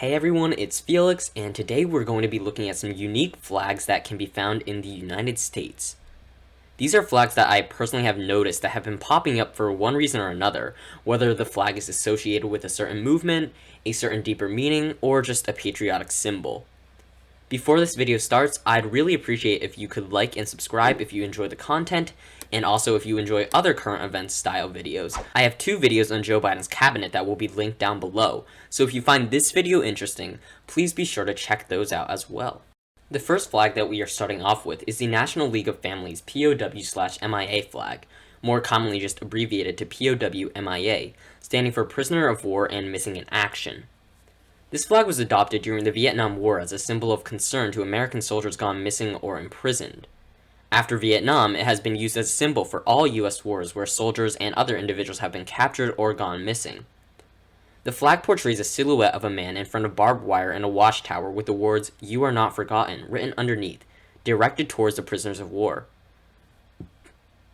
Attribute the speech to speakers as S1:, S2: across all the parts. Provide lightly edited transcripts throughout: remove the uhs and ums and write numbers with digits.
S1: Hey everyone, it's Felix, and today we're going to be looking at some unique flags that can be found in the United States. These are flags that I personally have noticed that have been popping up for one reason or another, whether the flag is associated with a certain movement, a certain deeper meaning, or just a patriotic symbol. Before this video starts, I'd really appreciate if you could like and subscribe if you enjoy the content, and also if you enjoy other current events style videos. I have two videos on Joe Biden's cabinet that will be linked down below, so if you find this video interesting, please be sure to check those out as well. The first flag that we are starting off with is the National League of Families POW/MIA flag, more commonly just abbreviated to POWMIA, standing for Prisoner of War and Missing in Action. This flag was adopted during the Vietnam War as a symbol of concern to American soldiers gone missing or imprisoned. After Vietnam, it has been used as a symbol for all U.S. wars where soldiers and other individuals have been captured or gone missing. The flag portrays a silhouette of a man in front of barbed wire in a watchtower with the words, "You are not forgotten," written underneath, directed towards the prisoners of war.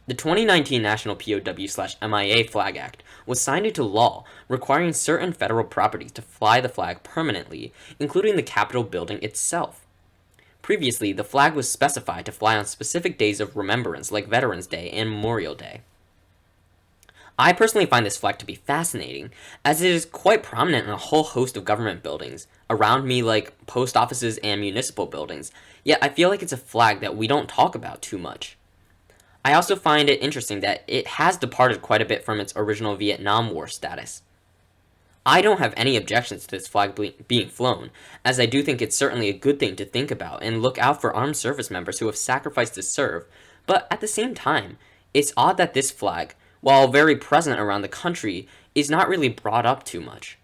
S1: The 2019 National POW/MIA Flag Act was signed into law, requiring certain federal properties to fly the flag permanently, including the Capitol building itself. Previously, the flag was specified to fly on specific days of remembrance like Veterans Day and Memorial Day. I personally find this flag to be fascinating, as it is quite prominent in a whole host of government buildings, around me like post offices and municipal buildings, yet I feel like it's a flag that we don't talk about too much. I also find it interesting that it has departed quite a bit from its original Vietnam War status. I don't have any objections to this flag being flown, as I do think it's certainly a good thing to think about and look out for armed service members who have sacrificed to serve, but at the same time, it's odd that this flag, while very present around the country, is not really brought up too much.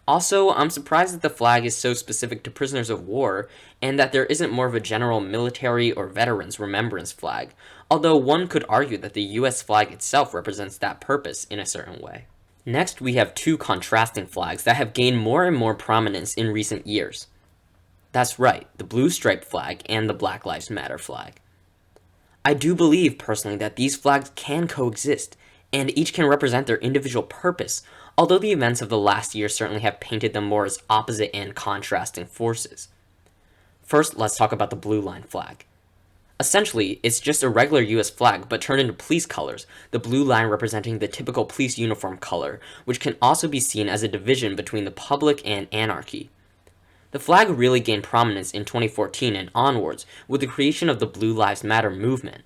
S1: Also, I'm surprised that the flag is so specific to prisoners of war, and that there isn't more of a general military or veterans remembrance flag, although one could argue that the US flag itself represents that purpose in a certain way. Next, we have two contrasting flags that have gained more and more prominence in recent years. That's right, the blue striped flag and the Black Lives Matter flag. I do believe, personally, that these flags can coexist, and each can represent their individual purpose, although the events of the last year certainly have painted them more as opposite and contrasting forces. First, let's talk about the blue line flag. Essentially, it's just a regular US flag, but turned into police colors, the blue line representing the typical police uniform color, which can also be seen as a division between the public and anarchy. The flag really gained prominence in 2014 and onwards with the creation of the Blue Lives Matter movement.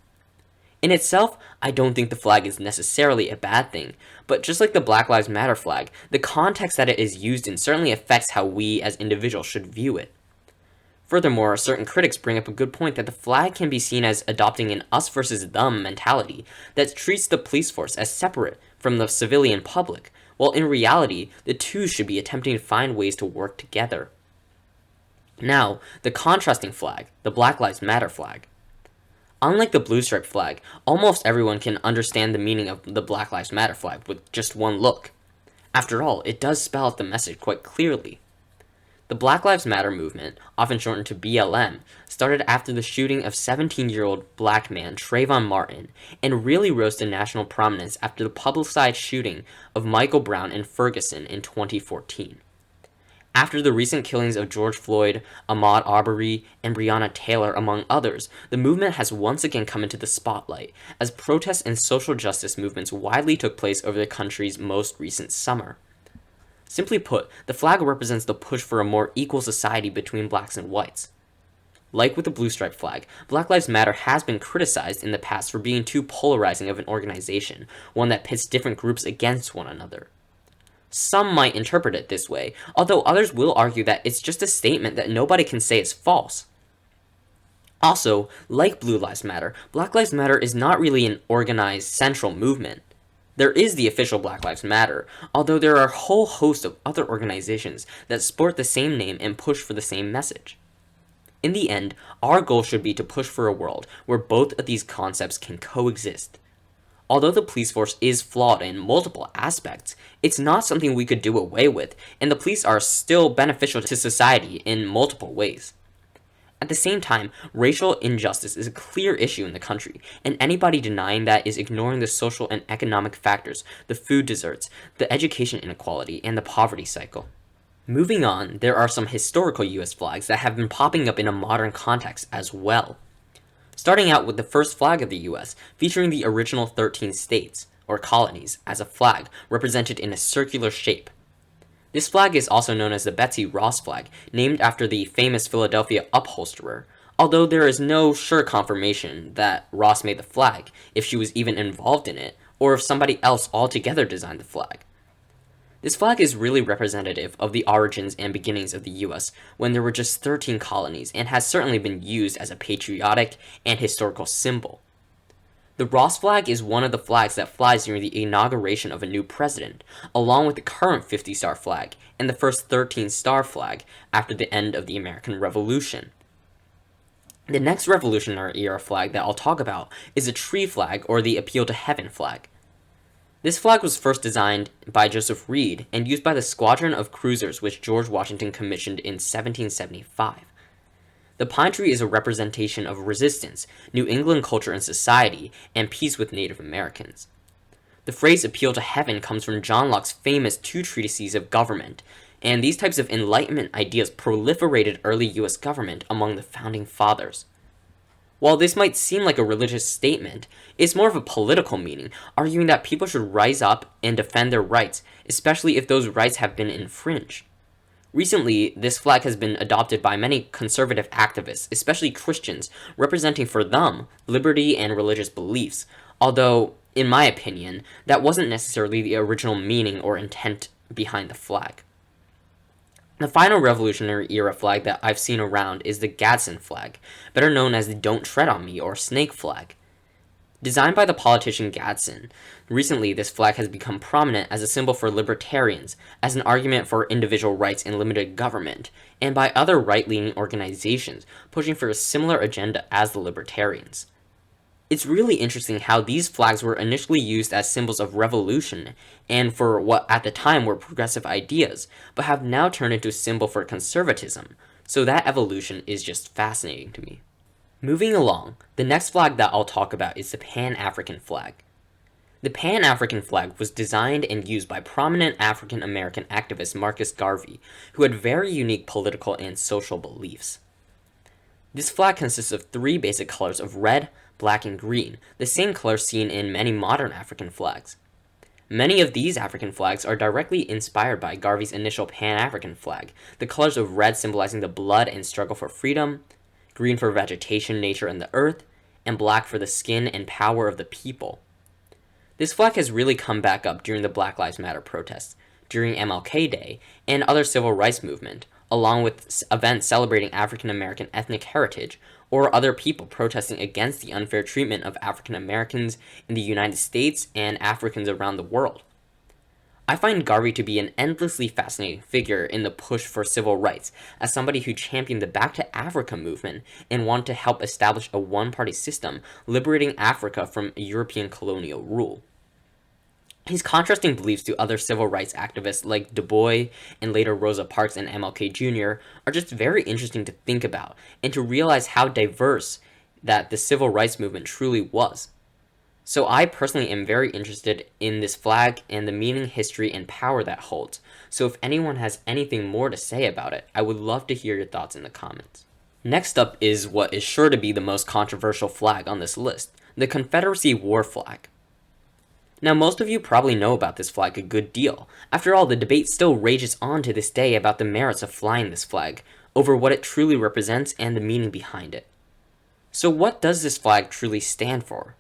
S1: In itself, I don't think the flag is necessarily a bad thing, but just like the Black Lives Matter flag, the context that it is used in certainly affects how we as individuals should view it. Furthermore, certain critics bring up a good point that the flag can be seen as adopting an us versus them mentality that treats the police force as separate from the civilian public, while in reality, the two should be attempting to find ways to work together. Now, the contrasting flag, the Black Lives Matter flag. Unlike the blue striped flag, almost everyone can understand the meaning of the Black Lives Matter flag with just one look. After all, it does spell out the message quite clearly. The Black Lives Matter movement, often shortened to BLM, started after the shooting of 17-year-old black man Trayvon Martin, and really rose to national prominence after the publicized shooting of Michael Brown in Ferguson in 2014. After the recent killings of George Floyd, Ahmaud Arbery, and Breonna Taylor, among others, the movement has once again come into the spotlight, as protests and social justice movements widely took place over the country's most recent summer. Simply put, the flag represents the push for a more equal society between blacks and whites. Like with the blue stripe flag, Black Lives Matter has been criticized in the past for being too polarizing of an organization, one that pits different groups against one another. Some might interpret it this way, although others will argue that it's just a statement that nobody can say is false. Also, like Blue Lives Matter, Black Lives Matter is not really an organized central movement. There is the official Black Lives Matter, although there are a whole host of other organizations that sport the same name and push for the same message. In the end, our goal should be to push for a world where both of these concepts can coexist. Although the police force is flawed in multiple aspects, it's not something we could do away with, and the police are still beneficial to society in multiple ways. At the same time, racial injustice is a clear issue in the country, and anybody denying that is ignoring the social and economic factors, the food deserts, the education inequality, and the poverty cycle. Moving on, there are some historical US flags that have been popping up in a modern context as well. Starting out with the first flag of the US, featuring the original 13 states, or colonies, as a flag, represented in a circular shape. This flag is also known as the Betsy Ross Flag, named after the famous Philadelphia upholsterer, although there is no sure confirmation that Ross made the flag, if she was even involved in it, or if somebody else altogether designed the flag. This flag is really representative of the origins and beginnings of the US when there were just 13 colonies, and has certainly been used as a patriotic and historical symbol. The Ross flag is one of the flags that flies during the inauguration of a new president, along with the current 50-star flag and the first 13-star flag after the end of the American Revolution. The next Revolutionary Era flag that I'll talk about is the tree flag, or the Appeal to Heaven flag. This flag was first designed by Joseph Reed and used by the squadron of cruisers which George Washington commissioned in 1775. The pine tree is a representation of resistance, New England culture and society, and peace with Native Americans. The phrase appeal to heaven comes from John Locke's famous two treatises of government, and these types of Enlightenment ideas proliferated early US government among the founding fathers. While this might seem like a religious statement, it's more of a political meaning, arguing that people should rise up and defend their rights, especially if those rights have been infringed. Recently, this flag has been adopted by many conservative activists, especially Christians, representing for them liberty and religious beliefs, although, in my opinion, that wasn't necessarily the original meaning or intent behind the flag. The final Revolutionary Era flag that I've seen around is the Gadsden flag, better known as the Don't Tread on Me or Snake flag. Designed by the politician Gadsden, recently this flag has become prominent as a symbol for libertarians, as an argument for individual rights and limited government, and by other right-leaning organizations pushing for a similar agenda as the libertarians. It's really interesting how these flags were initially used as symbols of revolution and for what at the time were progressive ideas, but have now turned into a symbol for conservatism, so that evolution is just fascinating to me. Moving along, the next flag that I'll talk about is the Pan-African Flag. The Pan-African Flag was designed and used by prominent African American activist Marcus Garvey, who had very unique political and social beliefs. This flag consists of three basic colors of red, black, and green, the same colors seen in many modern African flags. Many of these African flags are directly inspired by Garvey's initial Pan-African flag, the colors of red symbolizing the blood and struggle for freedom, green for vegetation, nature, and the earth, and black for the skin and power of the people. This flag has really come back up during the Black Lives Matter protests, during MLK Day, and other civil rights movement, along with events celebrating African American ethnic heritage, or other people protesting against the unfair treatment of African Americans in the United States and Africans around the world. I find Garvey to be an endlessly fascinating figure in the push for civil rights, as somebody who championed the Back to Africa movement and wanted to help establish a one-party system, liberating Africa from European colonial rule. His contrasting beliefs to other civil rights activists like Du Bois and later Rosa Parks and MLK Jr. are just very interesting to think about, and to realize how diverse that the civil rights movement truly was. So I personally am very interested in this flag and the meaning, history, and power that holds. So if anyone has anything more to say about it, I would love to hear your thoughts in the comments. Next up is what is sure to be the most controversial flag on this list, the Confederacy War Flag. Now, most of you probably know about this flag a good deal. After all, the debate still rages on to this day about the merits of flying this flag, over what it truly represents and the meaning behind it. So what does this flag truly stand for?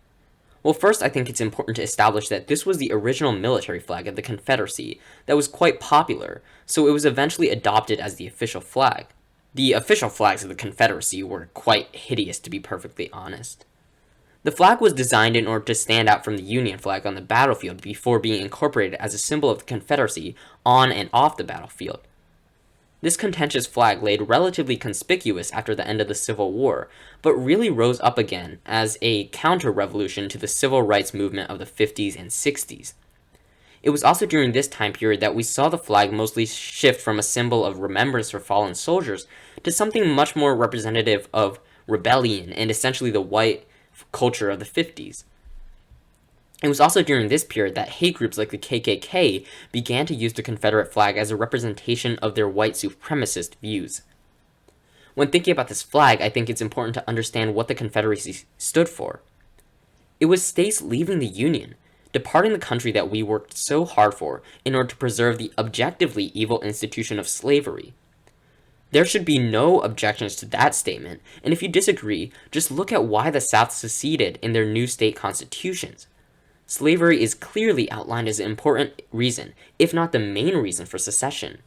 S1: Well, first I think it's important to establish that this was the original military flag of the Confederacy that was quite popular, so it was eventually adopted as the official flag. The official flags of the Confederacy were quite hideous, to be perfectly honest. The flag was designed in order to stand out from the Union flag on the battlefield before being incorporated as a symbol of the Confederacy on and off the battlefield. This contentious flag laid relatively conspicuous after the end of the Civil War, but really rose up again as a counter-revolution to the civil rights movement of the 50s and 60s. It was also during this time period that we saw the flag mostly shift from a symbol of remembrance for fallen soldiers to something much more representative of rebellion and essentially the white culture of the 50s. It was also during this period that hate groups like the KKK began to use the Confederate flag as a representation of their white supremacist views. When thinking about this flag, I think it's important to understand what the Confederacy stood for. It was states leaving the Union, departing the country that we worked so hard for in order to preserve the objectively evil institution of slavery. There should be no objections to that statement, and if you disagree, just look at why the South seceded in their new state constitutions. Slavery is clearly outlined as an important reason, if not the main reason for secession.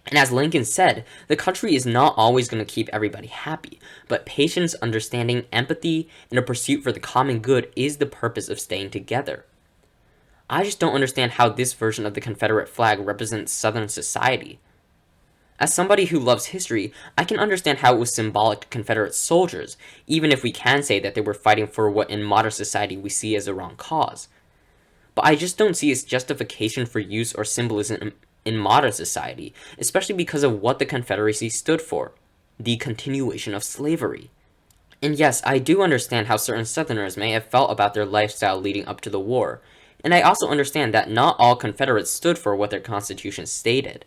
S1: And as Lincoln said, the country is not always going to keep everybody happy, but patience, understanding, empathy, and a pursuit for the common good is the purpose of staying together. I just don't understand how this version of the Confederate flag represents Southern society. As somebody who loves history, I can understand how it was symbolic to Confederate soldiers, even if we can say that they were fighting for what in modern society we see as a wrong cause. But I just don't see its justification for use or symbolism in modern society, especially because of what the Confederacy stood for, the continuation of slavery. And yes, I do understand how certain Southerners may have felt about their lifestyle leading up to the war, and I also understand that not all Confederates stood for what their constitution stated.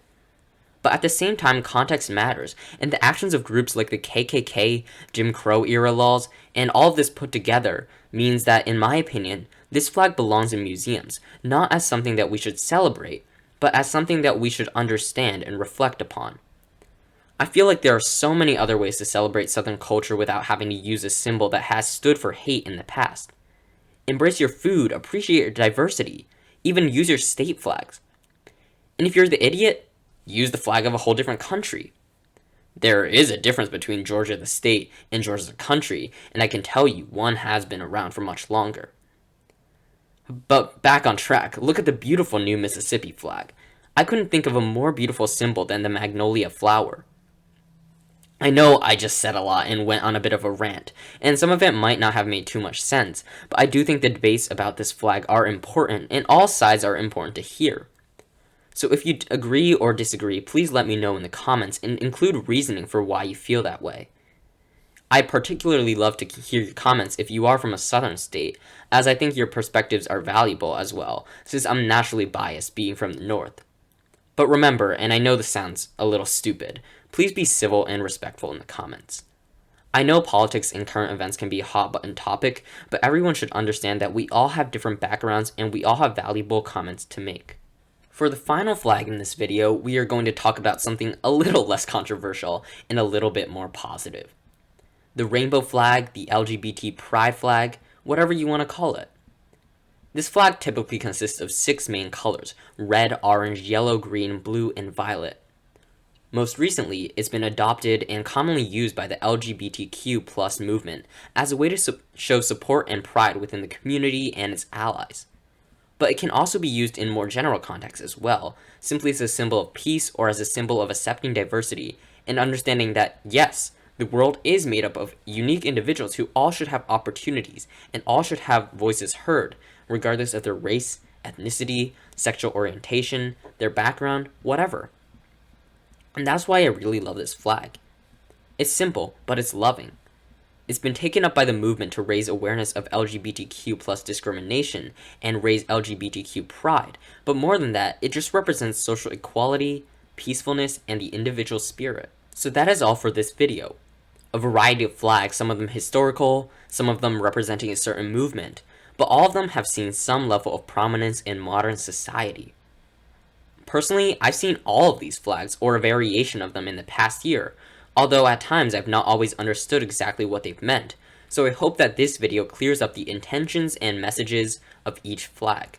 S1: But at the same time, context matters, and the actions of groups like the KKK, Jim Crow era laws, and all of this put together means that, in my opinion, this flag belongs in museums, not as something that we should celebrate, but as something that we should understand and reflect upon. I feel like there are so many other ways to celebrate Southern culture without having to use a symbol that has stood for hate in the past. Embrace your food, appreciate your diversity, even use your state flags. And if you're the idiot, use the flag of a whole different country. There is a difference between Georgia the state and Georgia the country, and I can tell you one has been around for much longer. But back on track, look at the beautiful new Mississippi flag. I couldn't think of a more beautiful symbol than the magnolia flower. I know I just said a lot and went on a bit of a rant, and some of it might not have made too much sense, but I do think the debates about this flag are important, and all sides are important to hear. So if you agree or disagree, please let me know in the comments and include reasoning for why you feel that way. I particularly love to hear your comments if you are from a southern state, as I think your perspectives are valuable as well, since I'm naturally biased being from the north. But remember, and I know this sounds a little stupid, please be civil and respectful in the comments. I know politics and current events can be a hot button topic, but everyone should understand that we all have different backgrounds and we all have valuable comments to make. For the final flag in this video, we are going to talk about something a little less controversial and a little bit more positive. The rainbow flag, the LGBT pride flag, whatever you want to call it. This flag typically consists of 6 main colors: red, orange, yellow, green, blue, and violet. Most recently, it's been adopted and commonly used by the LGBTQ+ movement as a way to show support and pride within the community and its allies. But it can also be used in more general contexts as well, simply as a symbol of peace or as a symbol of accepting diversity and understanding that, yes, the world is made up of unique individuals who all should have opportunities and all should have voices heard, regardless of their race, ethnicity, sexual orientation, their background, whatever. And that's why I really love this flag. It's simple, but it's loving. It's been taken up by the movement to raise awareness of LGBTQ+ discrimination and raise LGBTQ pride, but more than that, it just represents social equality, peacefulness, and the individual spirit. So that is all for this video. A variety of flags, some of them historical, some of them representing a certain movement, but all of them have seen some level of prominence in modern society. Personally, I've seen all of these flags, or a variation of them in the past year, although at times I've not always understood exactly what they've meant, so I hope that this video clears up the intentions and messages of each flag.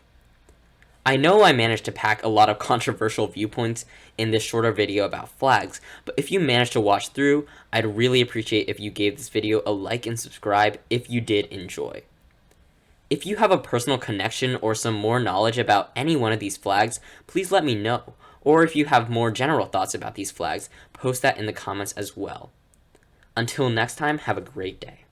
S1: I know I managed to pack a lot of controversial viewpoints in this shorter video about flags, but if you managed to watch through, I'd really appreciate if you gave this video a like and subscribe if you did enjoy. If you have a personal connection or some more knowledge about any one of these flags, please let me know. Or if you have more general thoughts about these flags, post that in the comments as well. Until next time, have a great day.